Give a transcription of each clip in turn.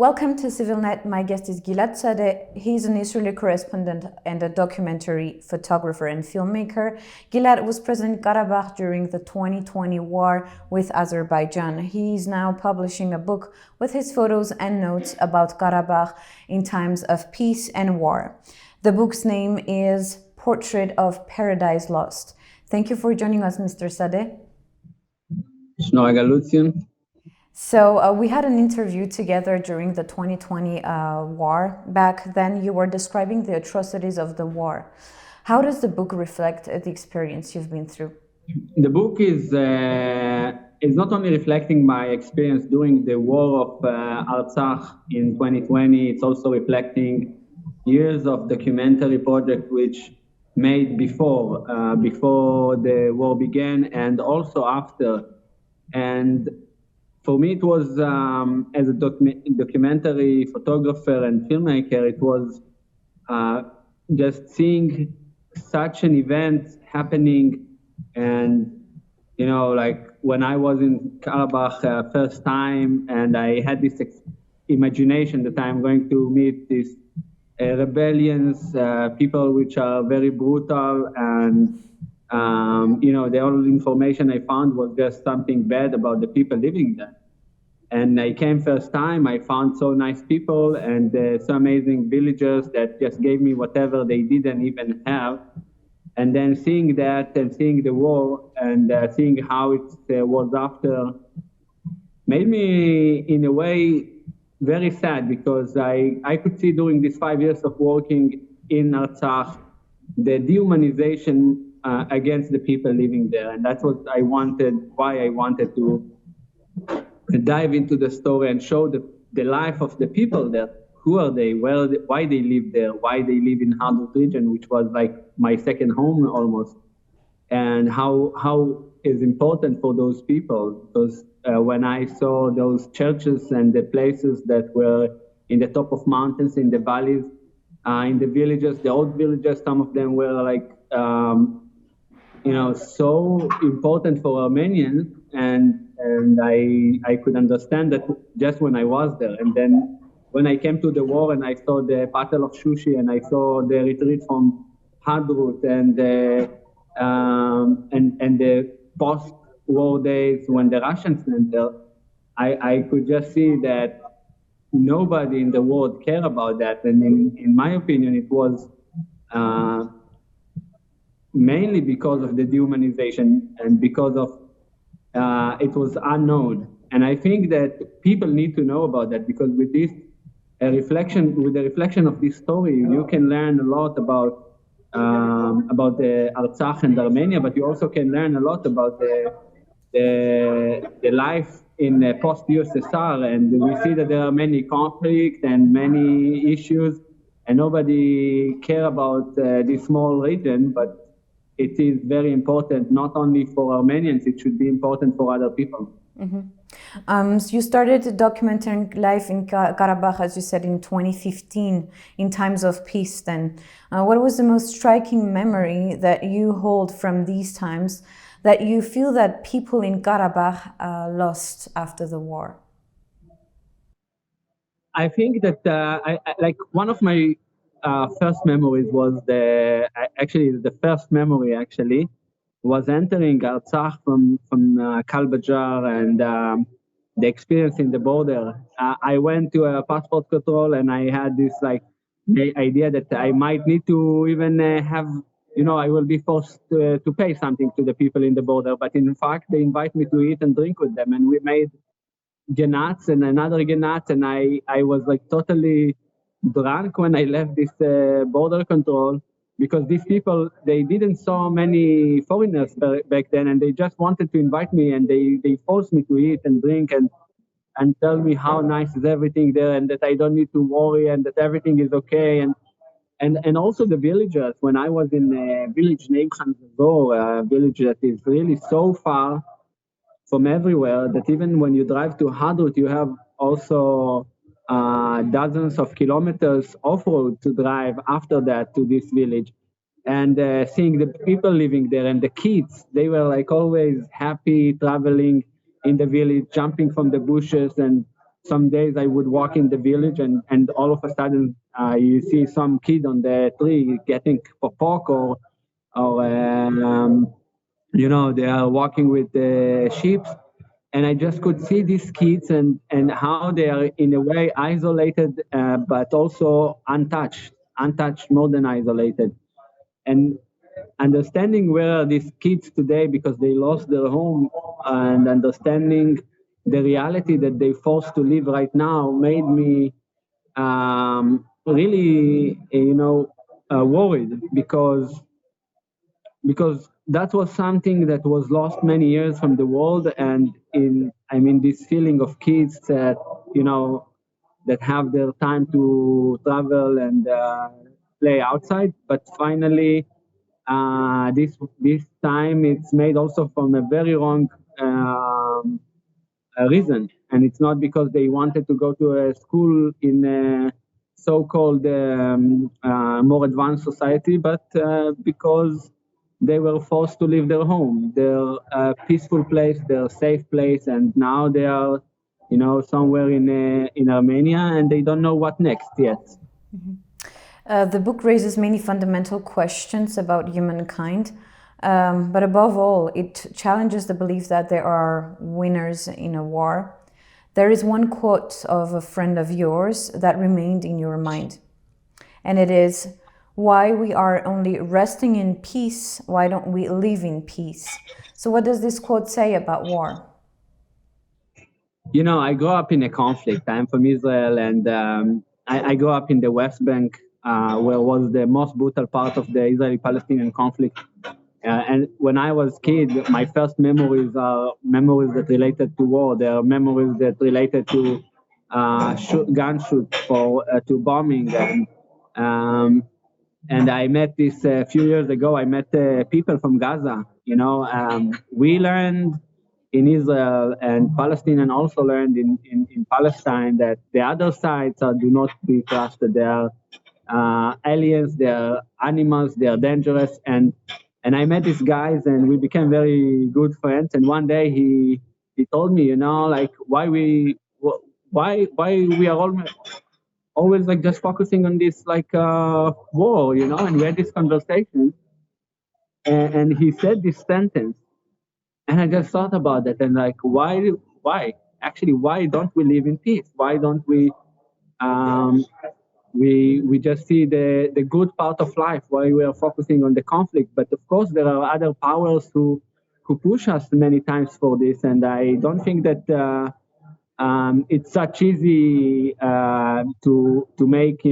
Welcome to CivilNet. My guest is Gilad Sade. He's an Israeli correspondent and a documentary photographer and filmmaker. Gilad was present in Karabakh during the 2020 war with Azerbaijan. He is now publishing a book with his photos and notes about Karabakh in times of peace and war. The book's name is Portrait of Paradise Lost. Thank you for joining us, Mr. Sade. So we had an interview together during the 2020 war. Back then, you were describing the atrocities of the war. How does the book reflect the experience you've been through? The book is not only reflecting my experience during the war of Artsakh in 2020, it's also reflecting years of documentary project which made before the war began and also after. And for me, it was, as a documentary photographer and filmmaker, it was just seeing such an event happening. And, you know, like when I was in Karabakh first time, and I had this imagination that I'm going to meet these rebellions, people which are very brutal, and you know, the only information I found was just something bad about the people living there. And I came first time, I found so nice people and so amazing villagers that just gave me whatever they didn't even have. And then seeing that and seeing the war and seeing how it was after made me, in a way, very sad, because I could see during these 5 years of working in Artsakh the dehumanization against the people living there. And that's what I wanted, why I wanted to dive into the story and show the life of the people there. Who are they? Why they live there? Why they live in Hadut region, which was like my second home almost. And how is important for those people. Because when I saw those churches and the places that were in the top of mountains, in the valleys, in the villages, the old villages, some of them were like, you know, so important for Armenians, and I could understand that just when I was there. And then when I came to the war and I saw the Battle of Shushi and I saw the retreat from Hadrut and the post-war days when the Russians went there, I could just see that nobody in the world cared about that. And in my opinion, it was mainly because of the dehumanization and because of it was unknown. And I think that people need to know about that, because with this the reflection of this story, you can learn a lot about the Artsakh and Armenia, but you also can learn a lot about the life in post-USSR. And we see that there are many conflicts and many issues, and nobody care about this small region, but it is very important, not only for Armenians, it should be important for other people. Mm-hmm. So you started documenting life in Karabakh, as you said, in 2015, in times of peace then. What was the most striking memory that you hold from these times that you feel that people in Karabakh lost after the war? I think that like one of my first memories was the first memory was entering Artsakh from Kalbajar, and the experience in the border. I went to a passport control and I had this like idea that I might need to even have, you know, I will be forced to pay something to the people in the border. But in fact, they invite me to eat and drink with them, and we made genats and another genats, and I was like totally drunk when I left this border control, because these people, they didn't saw many foreigners back then, and they just wanted to invite me, and they forced me to eat and drink and tell me how nice is everything there, and that I don't need to worry, and that everything is okay. And also the villagers, when I was in a village named Khanzazor, a village that is really so far from everywhere that even when you drive to Hadrut, you have also dozens of kilometers off-road to drive after that to this village. And seeing the people living there and the kids, they were like always happy traveling in the village, jumping from the bushes and some days I would walk in the village and all of a sudden you see some kid on the tree getting pork or they are walking with the sheep. And I just could see these kids and how they are in a way isolated, but also untouched more than isolated. And understanding where are these kids today because they lost their home, and understanding the reality that they forced to live right now made me really, worried because that was something that was lost many years from the world. And this feeling of kids that that have their time to travel and play outside, but finally this time it's made also from a very wrong reason, and it's not because they wanted to go to a school in a so-called more advanced society, but because they were forced to leave their home, their peaceful place, their safe place, and now they are, somewhere in Armenia, and they don't know what next yet. Mm-hmm. The book raises many fundamental questions about humankind, but above all, it challenges the belief that there are winners in a war. There is one quote of a friend of yours that remained in your mind, and it is, "Why we are only resting in peace, why don't we live in peace?" So what does this quote say about war? I grew up in a conflict. I'm from Israel, and I grew up in the West Bank, where was the most brutal part of the Israeli-Palestinian conflict. And when I was a kid, my first memories are memories that related to war. They are memories that related to gunshot to bombing. And I met this a few years ago. I met people from Gaza. We learned in Israel, and Palestinians also learned in Palestine, that the other sides do not be trusted. They are aliens, they are animals, they are dangerous. And I met these guys, and we became very good friends. And one day he told me, like why we are always like just focusing on this war, and we had this conversation, and he said this sentence, and I just thought about it, and like why don't we live in peace? Why don't we we just see the good part of life? Why we are focusing on the conflict? But of course there are other powers who push us many times for this, and I don't think that it's such easy to make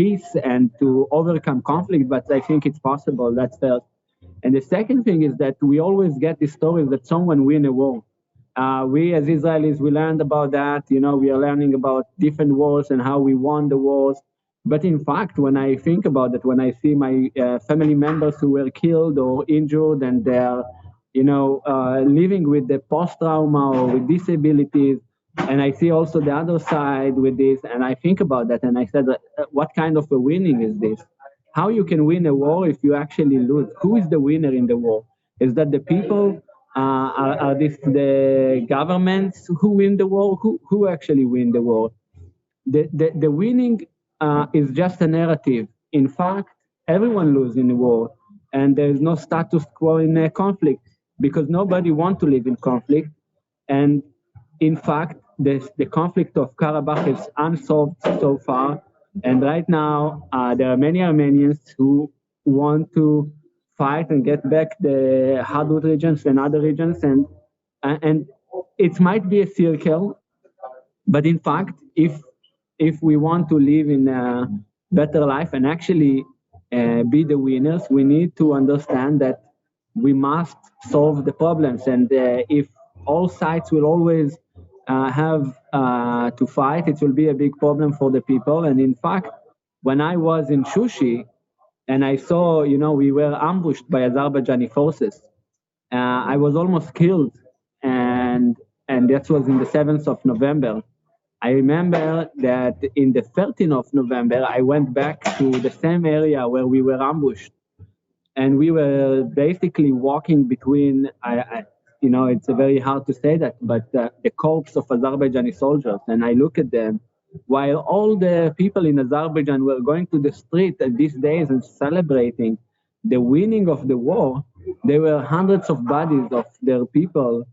peace and to overcome conflict, but I think it's possible. That's first. And the second thing is that we always get the stories that someone win a war. We as Israelis, we learned about that. We are learning about different wars and how we won the wars. But in fact, when I think about it, when I see my family members who were killed or injured, and they're living with the post-trauma or with disabilities, and I see also the other side with this, and I think about that, and I said, what kind of a winning is this? How you can win a war if you actually lose? Who is the winner in the war? Is that the people? Are this the governments who win the war? Who actually win the war? The winning is just a narrative. In fact, everyone loses in the war, and there is no status quo in a conflict because nobody wants to live in conflict. And in fact, the conflict of Karabakh is unsolved so far. And right now, there are many Armenians who want to fight and get back the Hadut regions and other regions. And it might be a circle, but in fact, if we want to live in a better life and actually be the winners, we need to understand that we must solve the problems. And if all sides will always have to fight, it will be a big problem for the people. And in fact, when I was in Shushi and I saw, we were ambushed by Azerbaijani forces, I was almost killed. And that was in the 7th of November. I remember that in the 13th of November, I went back to the same area where we were ambushed. And we were basically walking between, it's very hard to say that, but the corpse of Azerbaijani soldiers, and I look at them, while all the people in Azerbaijan were going to the street these days and celebrating the winning of the war, there were hundreds of bodies of their people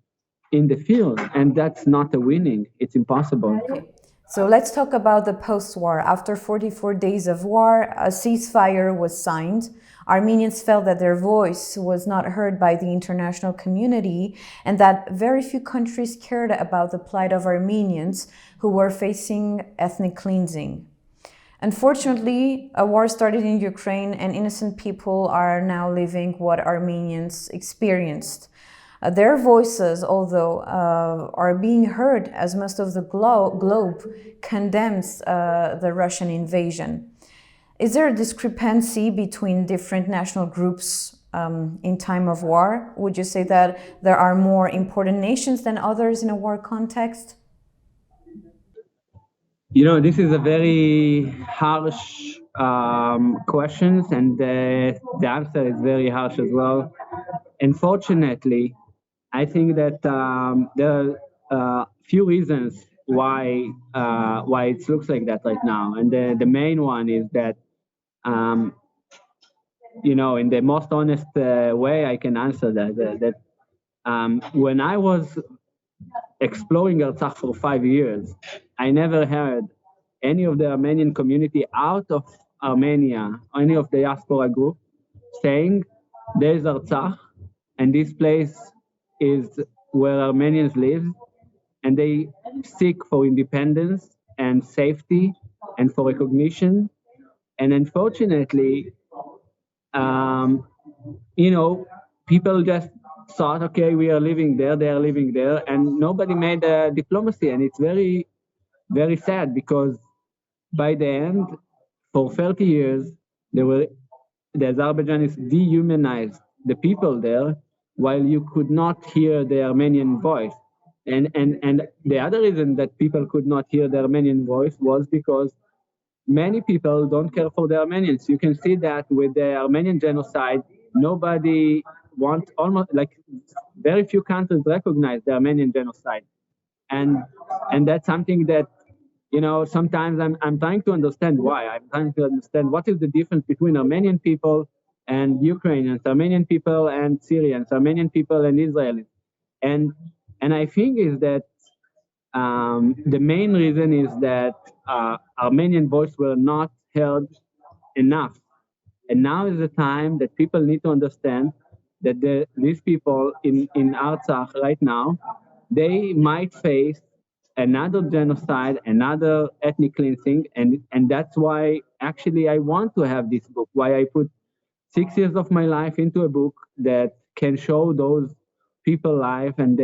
in the field, and that's not a winning. It's impossible. Okay. So let's talk about the post-war. After 44 days of war, a ceasefire was signed. Armenians felt that their voice was not heard by the international community and that very few countries cared about the plight of Armenians who were facing ethnic cleansing. Unfortunately, a war started in Ukraine and innocent people are now living what Armenians experienced. Their voices, although are being heard as most of the globe condemns the Russian invasion. Is there a discrepancy between different national groups in time of war? Would you say that there are more important nations than others in a war context? This is a very harsh question, and the answer is very harsh as well. Unfortunately, I think that there are few reasons why it looks like that right now, and the main one is that in the most honest way I can answer that when I was exploring Artsakh for 5 years, I never heard any of the Armenian community out of Armenia, any of the diaspora group, saying there's Artsakh and this place is where Armenians live and they seek for independence and safety and for recognition. And unfortunately, people just thought, okay, we are living there, they are living there, and nobody made a diplomacy. And it's very, very sad because by the end, for 30 years, the Azerbaijanis dehumanized the people there while you could not hear the Armenian voice. And the other reason that people could not hear the Armenian voice was because many people don't care for the Armenians. You can see that with the Armenian genocide, nobody wants, almost like very few countries recognize the Armenian genocide. And that's something that, sometimes I'm trying to understand why. I'm trying to understand what is the difference between Armenian people and Ukrainians, Armenian people and Syrians, Armenian people and Israelis. And I think is that the main reason is that Armenian voice were not heard enough. And now is the time that people need to understand that these people in Artsakh right now, they might face another genocide, another ethnic cleansing, and that's why actually I want to have this book, why I put 6 years of my life into a book that can show those people life and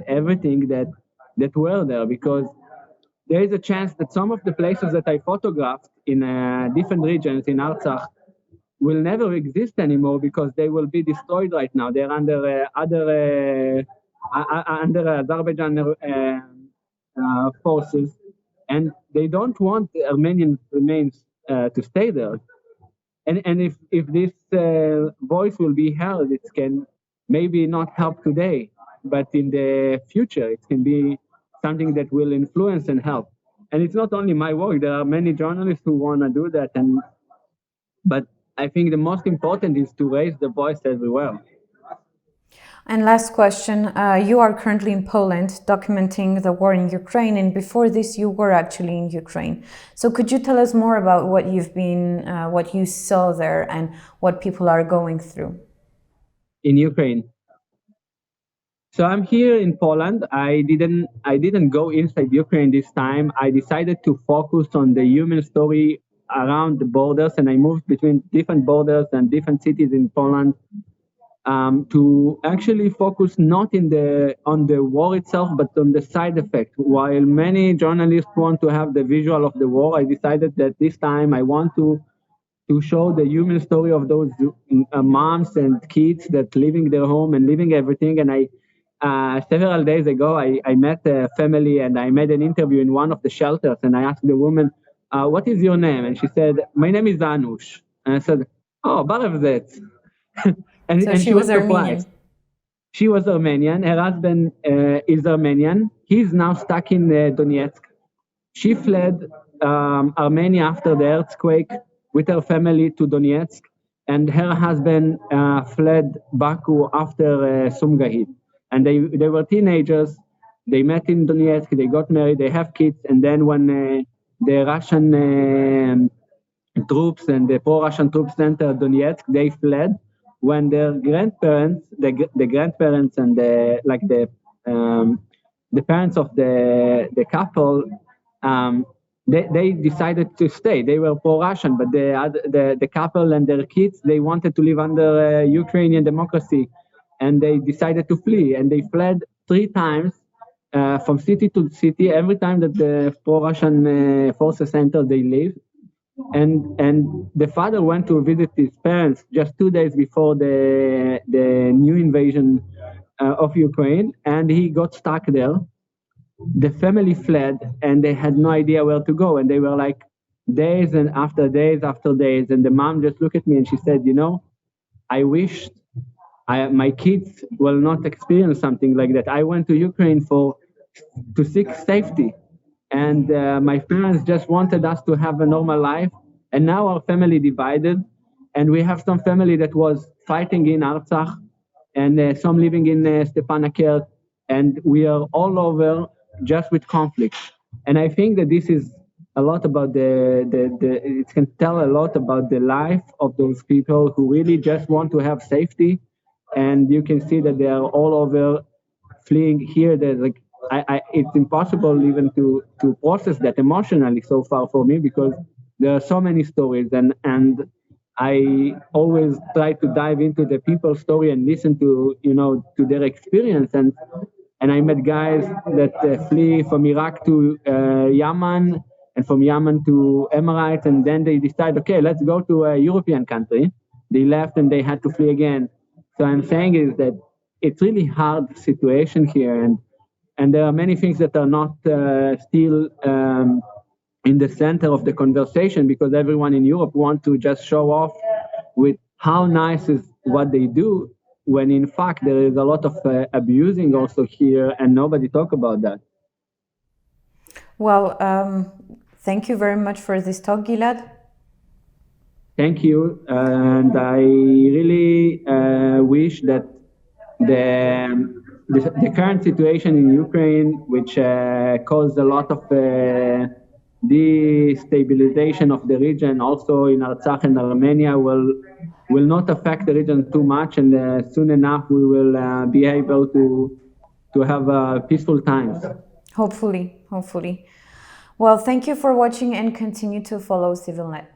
everything that were there, because there is a chance that some of the places that I photographed in different regions in Artsakh will never exist anymore because they will be destroyed right now. They're under Azerbaijan forces, and they don't want the Armenian remains to stay there. And if this voice will be heard, it can maybe not help today, but in the future, it can be something that will influence and help. And it's not only my work. There are many journalists who want to do that. But I think the most important is to raise the voice everywhere. And last question, you are currently in Poland documenting the war in Ukraine, and before this you were actually in Ukraine. So could you tell us more about what what you saw there and what people are going through? In Ukraine. So I'm here in Poland. I didn't go inside Ukraine this time. I decided to focus on the human story around the borders, and I moved between different borders and different cities in Poland to actually focus not on the war itself, but on the side effect. While many journalists want to have the visual of the war, I decided that this time I want to show the human story of those moms and kids that leaving their home and leaving everything. And several days ago, I met a family and I made an interview in one of the shelters, and I asked the woman, what is your name? And she said, my name is Anush. And I said, oh, Baravzet. and she was surprised. She was Armenian. Her husband is Armenian. He's now stuck in Donetsk. She fled Armenia after the earthquake with her family to Donetsk, and her husband fled Baku after Sumgahit. And they were teenagers. They met in Donetsk. They got married. They have kids. And then when the Russian troops and the pro-Russian troops entered Donetsk, they fled. When their grandparents, the grandparents and the parents of the couple, they decided to stay. They were pro-Russian, but the couple and their kids, they wanted to live under Ukrainian democracy, and they decided to flee. And they fled 3 times from city to city. Every time that the pro-Russian forces entered, they leave. And the father went to visit his parents just 2 days before the new invasion of Ukraine, and he got stuck there. The family fled, and they had no idea where to go, and they were like days and after days after days. And the mom just looked at me and she said, I wished my kids will not experience something like that. I went to Ukraine to seek safety. And my parents just wanted us to have a normal life. And now our family divided. And we have some family that was fighting in Artsakh and some living in Stepanakert. And we are all over just with conflict. And I think that this is a lot about it can tell a lot about the life of those people who really just want to have safety. And you can see that they are all over fleeing here. It's impossible even to process that emotionally so far for me, because there are so many stories, and I always try to dive into the people's story and listen to their experience. And I met guys that flee from Iraq to Yemen, and from Yemen to Emirates, and then they decide, okay, let's go to a European country. They left and they had to flee again. So I'm saying is that it's really hard situation here, and there are many things that are not still in the center of the conversation, because everyone in Europe wants to just show off with how nice is what they do, when in fact there is a lot of abusing also here, and nobody talk about that. Well, thank you very much for this talk, Gilad. Thank you, and I really wish that the current situation in Ukraine, which caused a lot of destabilization of the region, also in Artsakh and Armenia, will not affect the region too much, and soon enough we will be able to have peaceful times. Hopefully. Well, thank you for watching, and continue to follow CivilNet.